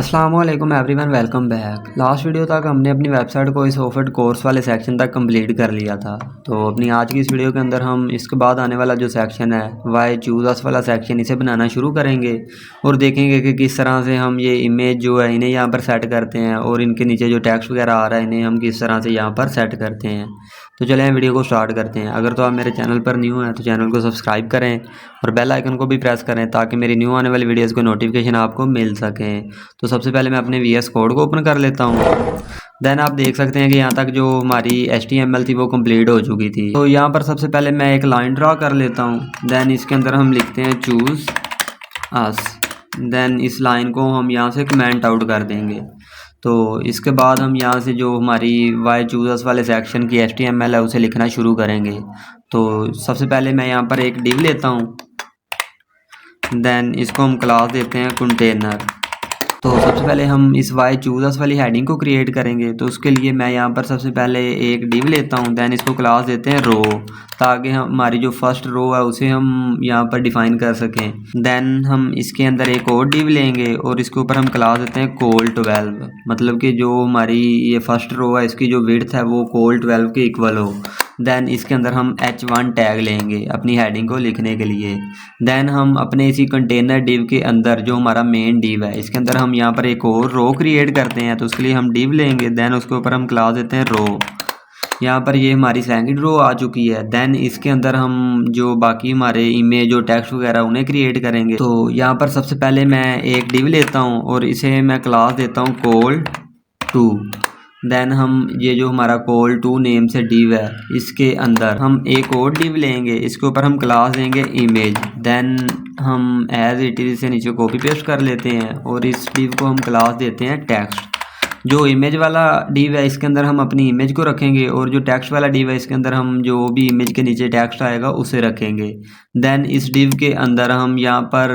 अस्सलाम वालेकुम everyone, welcome back. Last video तक हमने अपनी वेबसाइट को इस ऑफर्ड कोर्स वाले सेक्शन तक कंप्लीट कर लिया था। तो अपनी आज की इस वीडियो के अंदर हम इसके बाद आने वाला जो सेक्शन है वाई चूज अस वाला सेक्शन, इसे बनाना शुरू करेंगे और देखेंगे कि किस तरह से हम ये इमेज जो है इन्हें यहाँ पर सेट करते हैं और इनके नीचे जो टेक्स्ट वगैरह आ रहा है इन्हें हम किस तरह से यहाँ पर सेट करते हैं। तो चलें वीडियो को स्टार्ट करते हैं। अगर तो आप मेरे चैनल पर न्यू हैं तो चैनल को सब्सक्राइब करें और बेल आइकन को भी प्रेस करें ताकि मेरी न्यू आने वाली वीडियोज़ को नोटिफिकेशन आपको मिल सकें। तो सबसे पहले मैं अपने VS कोड को ओपन कर लेता हूँ। देन आप देख सकते हैं कि यहाँ तक जो हमारी HTML थी वो कंप्लीट हो चुकी थी। तो यहाँ पर सबसे पहले मैं एक लाइन ड्रा कर लेता हूँ। देन इसके अंदर हम लिखते हैं चूज़ अस। देन इस लाइन को हम यहाँ से कमेंट आउट कर देंगे। तो इसके बाद हम यहाँ से जो हमारी वाई चूज़ अस वाले सेक्शन की HTML है उसे लिखना शुरू करेंगे। तो सबसे पहले मैं यहाँ पर एक डिव लेता हूँ। देन इसको हम क्लास देते हैं कंटेनर। तो सबसे पहले हम इस वाई चूज अस वाली हेडिंग को क्रिएट करेंगे। तो उसके लिए मैं यहाँ पर सबसे पहले एक डिव लेता हूँ। देन इसको क्लास देते हैं रो, ताकि हमारी जो फर्स्ट रो है उसे हम यहाँ पर डिफाइन कर सकें। देन हम इसके अंदर एक और डिव लेंगे और इसके ऊपर हम क्लास देते हैं कोल 12, मतलब कि जो हमारी ये फर्स्ट रो है इसकी जो विड्थ है वो कोल 12 के इक्वल हो। देन इसके अंदर हम H1 टैग लेंगे अपनी हेडिंग को लिखने के लिए। देन हम अपने इसी कंटेनर डिव के अंदर जो हमारा मेन डिव है इसके अंदर हम यहाँ पर एक और रो क्रिएट करते हैं। तो उसके लिए हम डिव लेंगे। देन उसके ऊपर हम क्लास देते हैं रो। यहाँ पर ये हमारी सेकंड रो आ चुकी है। देन इसके अंदर हम जो बाकी हमारे इमेज और टेक्स्ट वगैरह उन्हें क्रिएट करेंगे। तो यहाँ पर सबसे पहले मैं एक डिव लेता हूँ और इसे मैं क्लास देता हूँ कोल 2। देन हम ये जो हमारा कोल 2 नेम से डिव है इसके अंदर हम एक और डिव लेंगे। इसके ऊपर हम क्लास देंगे इमेज। देन हम एज इट इज से नीचे कॉपी पेस्ट कर लेते हैं और इस डिव को हम क्लास देते हैं टेक्स्ट। जो इमेज वाला डिव है इसके अंदर हम अपनी इमेज को रखेंगे और जो टेक्स्ट वाला डिव है इसके अंदर हम जो भी इमेज के नीचे टेक्स्ट आएगा उसे रखेंगे। देन इस डिव के अंदर हम यहाँ पर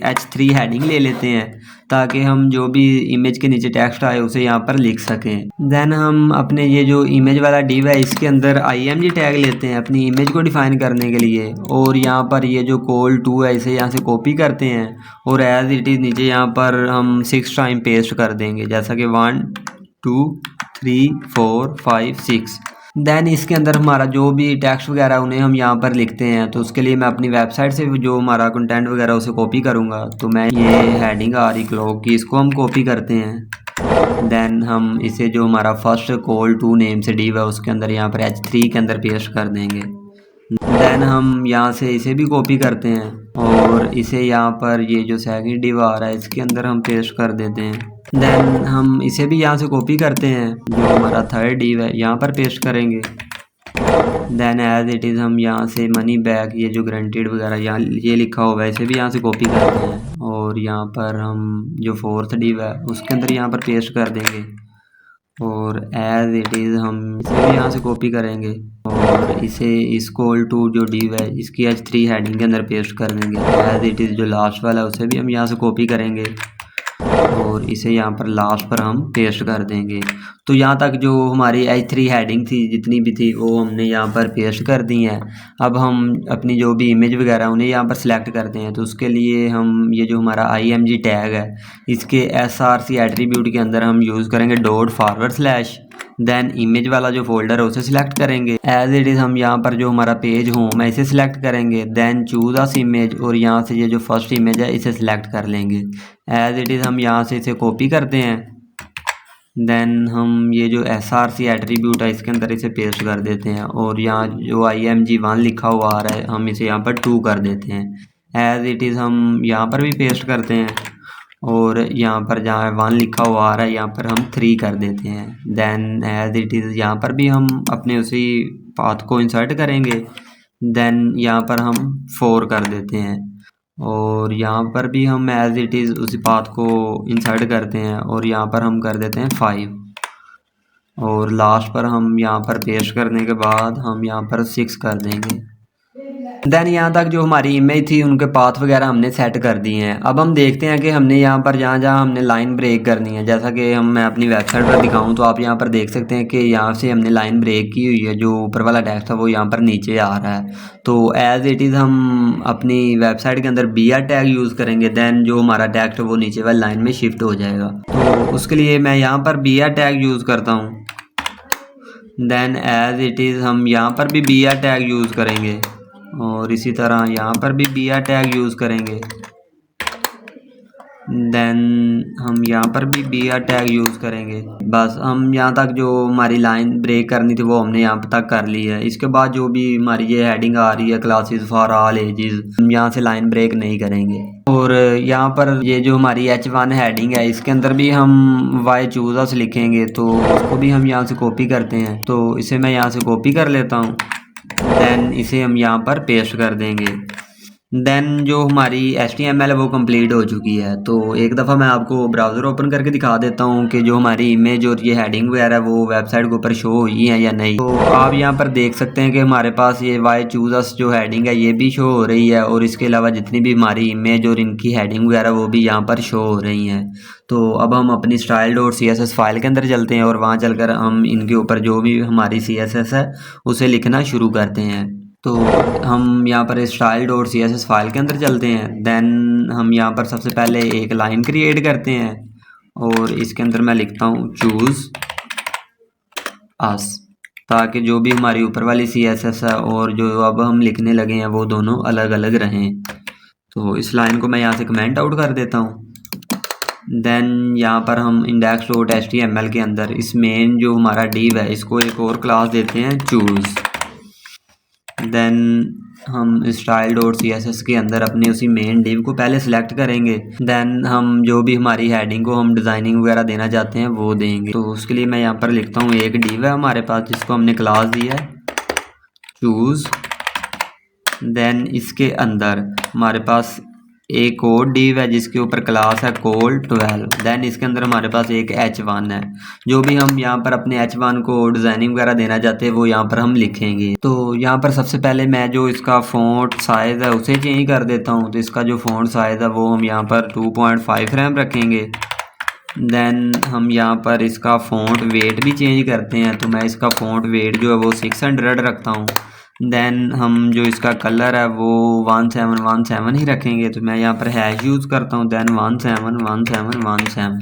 H3 हेडिंग ले लेते हैं ताकि हम जो भी इमेज के नीचे टेक्स्ट आए उसे यहाँ पर लिख सकें। देन हम अपने ये जो इमेज वाला डिव है इसके अंदर img टैग लेते हैं अपनी इमेज को डिफाइन करने के लिए और यहाँ पर ये जो कोल 2 है इसे यहाँ से कॉपी करते हैं और एज इट इज़ नीचे यहाँ पर हम 6 टाइम पेस्ट कर देंगे, जैसा कि 1 2 3 4 5 6। देन इसके अंदर हमारा जो भी टेक्स्ट वगैरह उन्हें हम यहाँ पर लिखते हैं। तो उसके लिए मैं अपनी वेबसाइट से जो हमारा कंटेंट वगैरह उसे कॉपी करूँगा। तो मैं ये हेडिंग आ रही क्लॉक की, इसको हम कॉपी करते हैं। देन हम इसे जो हमारा फर्स्ट कोल 2 नेम से डिव है उसके अंदर यहाँ पर H3 के अंदर पेस्ट कर देंगे। देन हम यहाँ से इसे भी कॉपी करते हैं और इसे यहाँ पर ये जो सेकंड डिव आ रहा है इसके अंदर हम पेस्ट कर देते हैं। देन हम इसे भी यहाँ से कॉपी करते हैं, जो हमारा थर्ड डिव है यहाँ पर पेस्ट करेंगे। देन एज इट इज़ हम यहाँ से मनी बैक ये जो ग्रंटेड वगैरह यहाँ ये लिखा हुआ है इसे भी यहाँ से कॉपी करते हैं और यहाँ पर हम जो फोर्थ डिव है उसके अंदर यहाँ पर पेस्ट कर देंगे और एज इट इज़ हम इसे भी यहाँ से कॉपी करेंगे और इसे इस कोल 2 जो डिव है इसकी H3 हेडिंग के अंदर पेस्ट कर देंगे। एज इट इज़ जो लास्ट वाला है उसे भी हम यहाँ से कॉपी करेंगे और इसे यहाँ पर लास्ट पर हम पेस्ट कर देंगे। तो यहाँ तक जो हमारी H3 हेडिंग थी जितनी भी थी वो हमने यहाँ पर पेस्ट कर दी हैं। अब हम अपनी जो भी इमेज वगैरह उन्हें यहाँ पर सिलेक्ट करते हैं। तो उसके लिए हम ये जो हमारा img टैग है इसके src एट्रीब्यूट के अंदर हम यूज़ करेंगे ./। देन इमेज वाला जो फोल्डर है उसे सिलेक्ट करेंगे। एज इट इज़ हम यहाँ पर जो हमारा पेज होम है इसे सिलेक्ट करेंगे। देन चूज अस इमेज और यहाँ से ये जो फर्स्ट इमेज है इसे सिलेक्ट कर लेंगे। एज इट इज़ हम यहाँ से इसे कॉपी करते हैं। देन हम ये जो src एट्रीब्यूट है इसके अंदर इसे पेस्ट कर देते हैं और यहाँ जो img1 लिखा हुआ आ रहा है हम इसे यहाँ पर 2 कर देते हैं। एज इट इज़ हम यहाँ पर भी पेस्ट करते हैं और यहाँ पर जहाँ 1 लिखा हुआ आ रहा है यहाँ पर हम 3 कर देते हैं। देन एज इट इज़ यहाँ पर भी हम अपने उसी पाथ को इंसर्ट करेंगे। देन यहाँ पर हम 4 कर देते हैं और यहाँ पर भी हम एज इट इज़ उसी पाथ को इंसर्ट करते हैं और यहाँ पर हम कर देते हैं 5 और लास्ट पर हम यहाँ पर पेस्ट करने के बाद हम यहाँ पर 6 कर देंगे। देन यहाँ तक जो हमारी इमेज थी उनके पाथ वगैरह हमने सेट कर दिए हैं। अब हम देखते हैं कि हमने यहाँ पर जहाँ जहाँ हमने लाइन ब्रेक करनी है, जैसा कि मैं अपनी वेबसाइट पर दिखाऊँ तो आप यहाँ पर देख सकते हैं कि यहाँ से हमने लाइन ब्रेक की हुई है। जो ऊपर वाला टेक्स्ट था वो यहाँ पर नीचे आ रहा है। तो एज़ इट इज़ हम अपनी वेबसाइट के अंदर BR टैग यूज़ करेंगे, देन जो हमारा टेक्स्ट वो नीचे वाली लाइन में शिफ्ट हो जाएगा। तो उसके लिए मैं यहाँ पर BR टैग यूज़ करता हूँ। देन एज़ इट इज़ हम यहाँ पर भी BR टैग यूज़ करेंगे और इसी तरह यहाँ पर भी BR टैग यूज़ करेंगे। देन हम यहाँ पर भी BR टैग यूज़ करेंगे। बस हम यहाँ तक जो हमारी लाइन ब्रेक करनी थी वो हमने यहाँ तक कर ली है। इसके बाद जो भी हमारी ये हेडिंग आ रही है क्लासेस फॉर ऑल एजेस, हम यहाँ से लाइन ब्रेक नहीं करेंगे। और यहाँ पर ये जो हमारी H1 हेडिंग है इसके अंदर भी हम वाई चूज अस लिखेंगे, तो उसको भी हम यहाँ से कॉपी करते हैं। तो इसे मैं यहाँ से कॉपी कर लेता हूँ, देन इसे हम यहाँ पर पेस्ट कर देंगे। देन जो हमारी HTML है वो कंप्लीट हो चुकी है। तो एक दफ़ा मैं आपको ब्राउज़र ओपन करके दिखा देता हूँ कि जो हमारी इमेज और ये हेडिंग वगैरह वो वेबसाइट के ऊपर शो हुई है या नहीं। तो आप यहाँ पर देख सकते हैं कि हमारे पास ये वाई चूज अस जो हेडिंग है ये भी शो हो रही है, और इसके अलावा जितनी भी हमारी इमेज और इनकी हेडिंग वगैरह वो भी यहाँ पर शो हो रही हैं। तो अब हम अपनी style.css फाइल के अंदर चलते हैं और वहाँ चलकर हम इनके ऊपर जो भी हमारी CSS है उसे लिखना शुरू करते हैं। तो हम यहाँ पर style.css फाइल के अंदर चलते हैं। देन हम यहाँ पर सबसे पहले एक लाइन क्रिएट करते हैं और इसके अंदर मैं लिखता हूँ चूज़ अस, ताकि जो भी हमारी ऊपर वाली CSS है और जो अब हम लिखने लगे हैं वो दोनों अलग अलग रहें। तो इस लाइन को मैं यहाँ से कमेंट आउट कर देता हूँ। देन यहाँ पर हम index.html के अंदर इस मेन जो हमारा div है इसको एक और क्लास देते हैं चूज़। देन हम style.css के अंदर अपने उसी मेन डिव को पहले सिलेक्ट करेंगे। देन हम जो भी हमारी हेडिंग को हम डिज़ाइनिंग वगैरह देना चाहते हैं वो देंगे। तो उसके लिए मैं यहाँ पर लिखता हूँ एक डिव है हमारे पास जिसको हमने क्लास दी है चूज़। देन इसके अंदर हमारे पास एक और डिव है जिसके ऊपर क्लास है col12। देन इसके अंदर हमारे पास एक H1 है। जो भी हम यहाँ पर अपने H1 को डिज़ाइनिंग वगैरह देना चाहते हैं वो यहाँ पर हम लिखेंगे। तो यहाँ पर सबसे पहले मैं जो इसका फ़ॉन्ट साइज़ है उसे चेंज कर देता हूँ। तो इसका जो फ़ॉन्ट साइज़ है वो हम यहाँ पर 2.5 रैम रखेंगे। देन हम यहाँ पर इसका फ़ॉन्ट वेट भी चेंज करते हैं। तो मैं इसका फ़ॉन्ट वेट जो है वो 600 रखता हूँ। देन हम जो इसका कलर है वो 1717 ही रखेंगे। तो मैं यहाँ पर हैश यूज़ करता हूँ, देन 171717।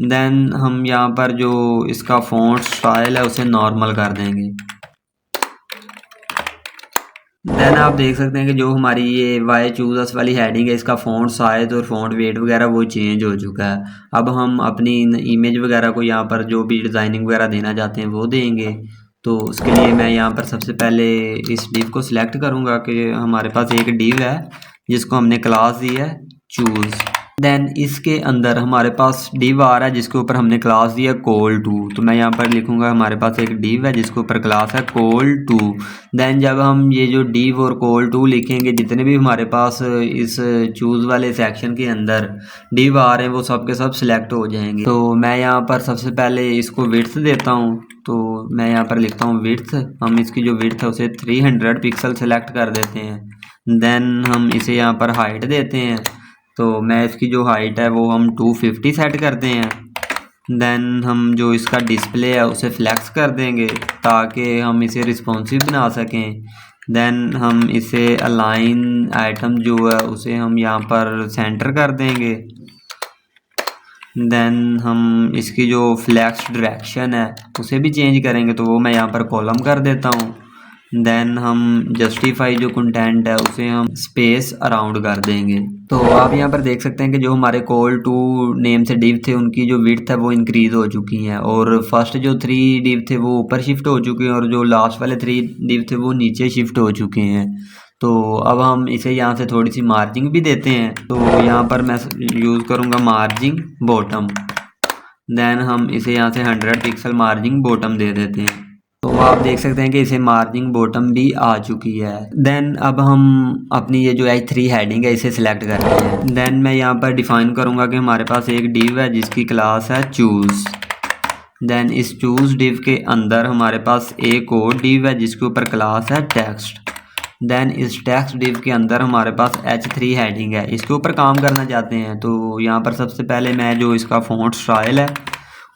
देन हम यहाँ पर जो इसका फ़ॉन्ट स्टाइल है उसे नॉर्मल कर देंगे। देन आप देख सकते हैं कि जो हमारी ये वाई चूज अस वाली हेडिंग है इसका फ़ॉन्ट साइज़ और फ़ॉन्ट वेट वगैरह वो चेंज हो चुका है। अब हम अपनी इमेज वगैरह को यहाँ पर जो भी डिज़ाइनिंग वगैरह देना चाहते हैं वो देंगे। तो उसके लिए मैं यहाँ पर सबसे पहले इस डिव को सिलेक्ट करूँगा कि हमारे पास एक डिव है जिसको हमने क्लास दी है चूज़। देन इसके अंदर हमारे पास डिव आ रहा है जिसके ऊपर हमने क्लास दी है col2। तो मैं यहाँ पर लिखूँगा हमारे पास एक डिव है जिसके ऊपर क्लास है col2। देन जब हम ये जो डिव और col2 लिखेंगे जितने भी हमारे पास इस चूज़ वाले सेक्शन के अंदर डिव आ रहे हैं वो सब के सब सिलेक्ट हो जाएंगे। तो मैं यहाँ पर सबसे पहले इसको विड्थ देता हूँ। तो मैं यहाँ पर लिखता हूँ विड्थ। हम इसकी जो विड्थ है उसे 300 पिक्सल सेलेक्ट कर देते हैं। देन हम इसे यहाँ पर हाइट देते हैं। तो मैं इसकी जो हाइट है वो हम 250 सेट करते हैं। देन हम जो इसका डिस्प्ले है उसे फ्लैक्स कर देंगे ताकि हम इसे रिस्पॉन्सिव बना सकें। देन हम इसे अलाइन आइटम जो है उसे हम यहाँ पर सेंटर कर देंगे। देन हम इसकी जो फ्लैक्स डायरेक्शन है उसे भी चेंज करेंगे, तो वो मैं यहाँ पर कॉलम कर देता हूँ। देन हम जस्टिफाई जो कंटेंट है उसे हम स्पेस अराउंड कर देंगे। तो आप यहाँ पर देख सकते हैं कि जो हमारे col2 नेम से डिव थे उनकी जो विड्थ है वो इंक्रीज़ हो चुकी हैं, और फर्स्ट जो 3 डिव थे वो ऊपर शिफ्ट हो चुके हैं और जो लास्ट वाले 3 डिव थे वो नीचे शिफ्ट हो चुके हैं। तो अब हम इसे यहाँ से थोड़ी सी मार्जिंग भी देते हैं। तो यहाँ पर मैं यूज़ करूँगा मार्जिंग बॉटम। देन हम इसे यहाँ से 100 पिक्सल मार्जिंग बॉटम दे देते हैं। तो आप देख सकते हैं कि इसे मार्जिंग बॉटम भी आ चुकी है। देन अब हम अपनी ये जो H3 हेडिंग है इसे सिलेक्ट करते हैं। देन मैं यहाँ पर डिफाइन करूँगा कि हमारे पास एक डिव है जिसकी क्लास है चूज़। देन इस चूज़ डिव के अंदर हमारे पास एक और डिव है जिसके ऊपर क्लास है टेक्स्ट। देन इस टेक्स्ट डिव के अंदर हमारे पास H3 हेडिंग है, इसके ऊपर काम करना चाहते हैं। तो यहाँ पर सबसे पहले मैं जो इसका फ़ॉन्ट स्टाइल है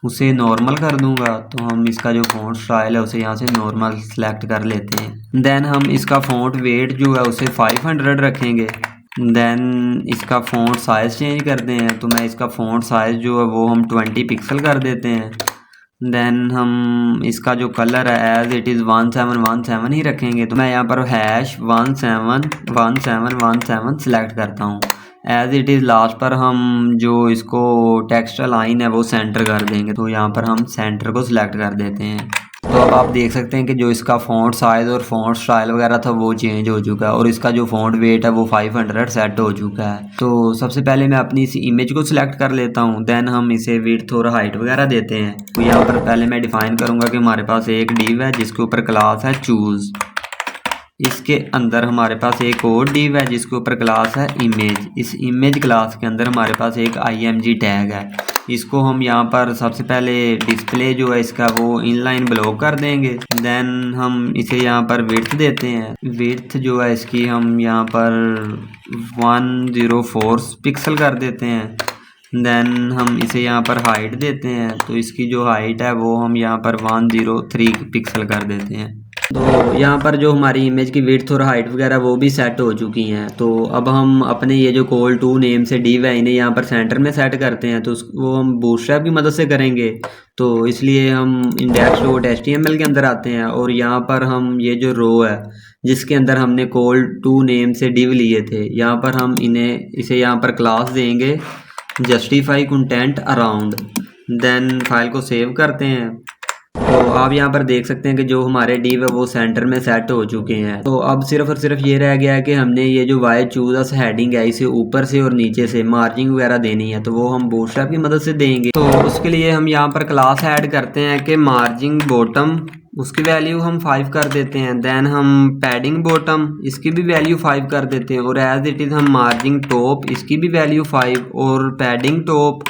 उसे नॉर्मल कर दूंगा। तो हम इसका जो फ़ॉन्ट स्टाइल है उसे यहाँ से नॉर्मल सेलेक्ट कर लेते हैं। देन हम इसका फ़ॉन्ट वेट जो है उसे 500 रखेंगे। देन इसका फ़ॉन्ट साइज़ चेंज करते हैं, तो मैं इसका फ़ॉन्ट साइज़ जो है वो हम 20 पिक्सल कर देते हैं। देन हम इसका जो कलर है एज इट इज़ 1717 ही रखेंगे। तो मैं यहाँ पर #171717 सेलेक्ट करता हूँ। एज इट इज़ लास्ट पर हम जो इसको टेक्स्ट लाइन है वो सेंटर कर देंगे। तो यहाँ पर हम सेंटर को सिलेक्ट कर देते हैं। तो अब आप देख सकते हैं कि जो इसका फ़ॉन्ट साइज़ और फ़ॉन्ट स्टाइल वगैरह था वो चेंज हो चुका है और इसका जो फ़ॉन्ट वेट है वो 500 सेट हो चुका है। तो सबसे पहले मैं अपनी इस इमेज को सिलेक्ट कर लेता हूँ। देन हम इसे विड्थ और हाइट वगैरह देते हैं। तो यहाँ पर पहले मैं डिफ़ाइन करूँगा कि हमारे पास एक डिव है जिसके ऊपर क्लास है चूज़। इसके अंदर हमारे पास एक और डिव है जिसके ऊपर क्लास है इमेज। इस इमेज क्लास के अंदर हमारे पास एक img टैग है। इसको हम यहाँ पर सबसे पहले डिस्प्ले जो है इसका वो इनलाइन ब्लॉक कर देंगे। देन हम इसे यहाँ पर विड्थ देते हैं। विड्थ जो है इसकी हम यहाँ पर 104 पिक्सल कर देते हैं। देन हम इसे यहाँ पर हाइट देते हैं, तो इसकी जो हाइट है वो हम यहाँ पर 103 पिक्सल कर देते हैं। तो यहाँ पर जो हमारी इमेज की विड्थ और हाइट वगैरह वो भी सेट हो चुकी हैं। तो अब हम अपने ये जो call2 नेम से डिव है इन्हें यहाँ पर सेंटर में सेट करते हैं। तो वो हम बूटस्ट्रैप की मदद से करेंगे। तो इसलिए हम index.html के अंदर आते हैं और यहाँ पर हम ये जो रो है जिसके अंदर हमने call2 नेम से डिव लिए थे, यहाँ पर हम इसे यहाँ पर क्लास देंगे justify content around. Then file को सेव करते हैं। तो आप यहाँ पर देख सकते हैं कि जो हमारे डिव है वो सेंटर में सेट हो चुके हैं। तो अब सिर्फ और सिर्फ ये रह गया है कि हमने ये जो वाई चूज अस हेडिंग है इसे ऊपर से और नीचे से मार्जिंग वगैरह देनी है। तो वो हम बूटस्ट्रैप की मदद से देंगे। तो उसके लिए हम यहाँ पर क्लास ऐड करते हैं कि मार्जिंग बॉटम, उसकी वैल्यू हम 5 कर देते हैं। देन हम पैडिंग बॉटम, इसकी भी वैल्यू 5 कर देते हैं और एज इट इज़ हम मार्जिंग टॉप, इसकी भी वैल्यू 5 और पैडिंग टॉप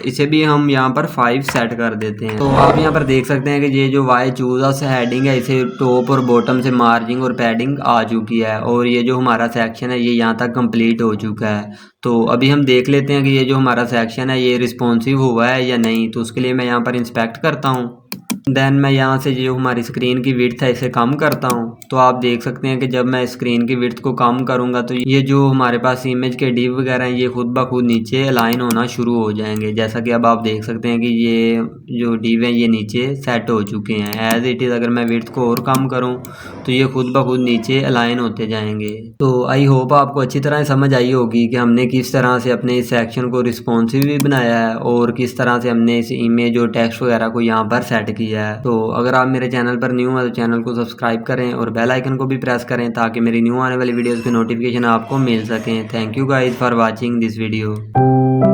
इसे भी हम यहाँ पर 5 सेट कर देते हैं। तो आप यहाँ पर देख सकते हैं कि ये जो वाई चूज अस हेडिंग है इसे टॉप और बॉटम से मार्जिंग और पैडिंग आ चुकी है और ये जो हमारा सेक्शन है ये यहाँ तक कंप्लीट हो चुका है। तो अभी हम देख लेते हैं कि ये जो हमारा सेक्शन है ये रिस्पॉन्सिव हुआ है या नहीं। तो उसके लिए मैं यहाँ पर इंस्पेक्ट करता हूँ। देन मैं यहाँ से जो हमारी स्क्रीन की विड्थ है इसे कम करता हूँ। तो आप देख सकते हैं कि जब मैं स्क्रीन की विड्थ को कम करूँगा तो ये जो हमारे पास इमेज के डिव वगैरह हैं ये खुद ब खुद नीचे अलाइन होना शुरू हो जाएंगे। जैसा कि अब आप देख सकते हैं कि ये जो डिव हैं ये नीचे सेट हो चुके हैं। एज इट इज़ अगर मैं विड्थ को और कम करूँ तो ये खुद ब खुद नीचे अलाइन होते जाएंगे। तो आई होप आपको अच्छी तरह समझ आई होगी कि हमने किस तरह से अपने इस सेक्शन को रिस्पॉन्सिव भी बनाया है और किस तरह से हमने इस इमेज और टेक्स्ट वगैरह को यहाँ पर सेट किया है। तो अगर आप मेरे चैनल पर न्यू हैं तो चैनल को सब्सक्राइब करें और बेल आइकन को भी प्रेस करें ताकि मेरी न्यू आने वाली वीडियोस की नोटिफिकेशन आपको मिल सकें। Thank you guys for watching this video.